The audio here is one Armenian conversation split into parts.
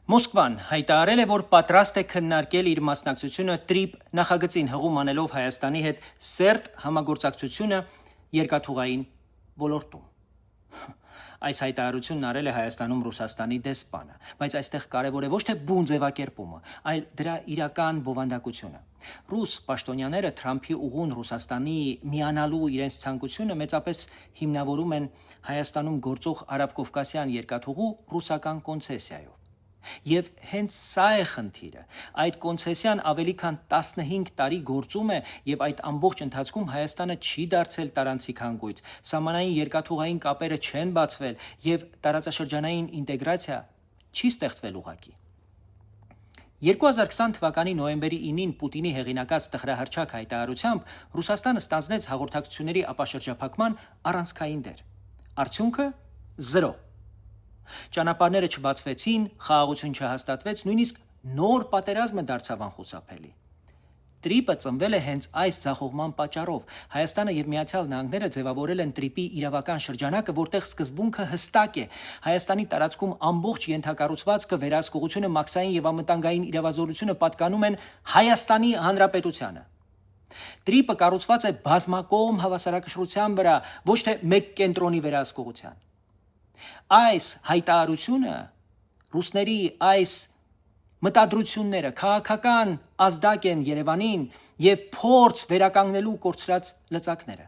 Մոսկվան հայտարարել է, որ պատրաստ է քննարկել իր մասնակցությունը տրիպ նախագծին հղում անելով Հայաստանի հետ սերտ համագործակցությունը երկաթուղային ոլորտում։ Այս հայտարարությունն արել է Հայաստանում Ռուսաստանի դեսպանը, բայց այստեղ կարևոր է ոչ թե բուն ձևակերպումը, այլ դրա իրական բովանդակությունը։ Ռուս պաշտոնյաները Թրամփի ուղուն Ռուսաստանի միանալու իրենց ցանկությունը մեծապես հիմնավորում են Հայաստանում գործող արաբ-կովկասյան երկաթուղու ռուսական կոնցեսիայով։ Եվ հենց սա է խնդիրը։ Այդ կոնցեսիան ավելի քան 15 տարի գործում է եւ այդ ամբողջ ընթացքում Հայաստանը չի դարձել տարանցիկ հանգույց, սահմանային երկաթուղային կապերը չեն բացվել եւ տարածաշրջանային ինտեգրացիա չի ստեղծվել ուղղակի։ 2020 թվականի նոյեմբերի 9-ին Պուտինի հեղինակած տխրահռչակ հայտարարությամբ Ռուսաստանը ստանձնեց հաղորդակցությունների ապաշրջափակման առանցքային դեր։ Արդյունքը՝ 0։ Ճանապարհները չբացվեցին, խաղաղություն չհաստատվեց, նույնիսկ նոր պատերազմը դարձավ անխուսափելի։ Տրիպը ծնվել է հենց այս ձախողման պատճառով։ Հայաստանը եւ Միացյալ Նահանգները ձևավորել են տրիպի իրավական շրջանակը, որտեղ սկզբունքը հստակ է։ Հայաստանի տարածքում ամբողջ ենթակառուցվածքը, վերահսկողությունը, մաքսային եւ անվտանգային իրավազորությունը պատկանում են Հայաստանի Հանրապետությանը։ Տրիպը կառուցված է բազմակողմ հավասարակշռության վրա, ոչ թե մեկ կենտրոնի վերահսկողության։ Այս հայտարարությունը ռուսների այս մտադրությունները քաղաքական ազդակ են Երևանին եւ փորձ վերականգնելու կորցրած լծակները։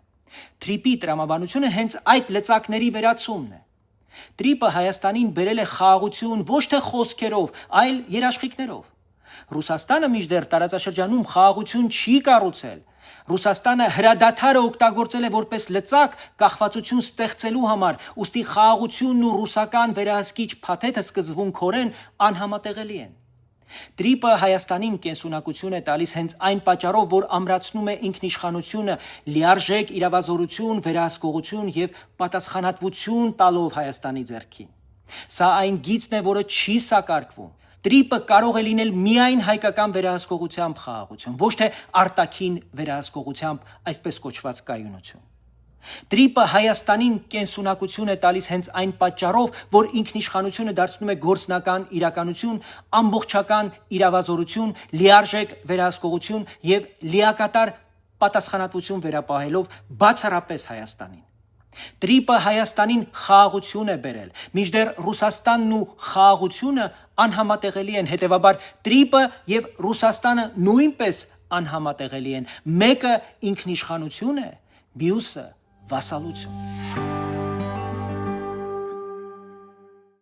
Տրիպի տրամաբանությունը հենց այդ լծակների վերացումն է։ Տրիպը Հայաստանին բերել է խաղաղություն ոչ թե խոսքերով, այլ երաշխիքներով։ Ռուսաստանը մինչդեռ տարածաշրջանում խաղաղություն չի կառուցել։ Ռուսաստանը հրադադարը օգտագործել է որպես լծակ կախվածություն ստեղծելու համար, ուստի խաղաղությունն ու ռուսական վերահսկիչ փաթեթը սկզբունքորեն անհամատեղելի են։ Տրիպը Հայաստանին կենսունակություն է տալիս հենց այն պատճառով, որ ամրացնում է ինքնիշխանությունը, լիարժեք իրավազորություն, վերահսկողություն եւ պատասխանատվություն տալով Հայաստանի ձեռքին։ Սա այն գիծն է, որը չի սակարկվում։ Տրիպը կարող է լինել միայն հայկական վերահսկողությամբ խաղաղություն, ոչ թե արտաքին վերահսկողությամբ այսպես կոչված կայունություն։ Տրիպը Հայաստանին կենսունակություն է տալիս հենց այն պատճառով, որ ինքնիշխանությունը դարձնում է գործնական իրականություն, ամբողջական իրավազորություն, լիարժեք վերահսկողություն եւ լիակատար պատասխանատվություն վերապահելով բացառապես Հայաստանին։ Տրիպը Հայաստանին խաղաղություն է բերել, մինչդեռ Ռուսաստանն ու խաղաղությունը անհամատեղելի են, հետևաբար տրիպը եւ Ռուսաստանը նույնպես անհամատեղելի են։ Մեկը ինքնիշխանություն է, մյուսը վասալություն։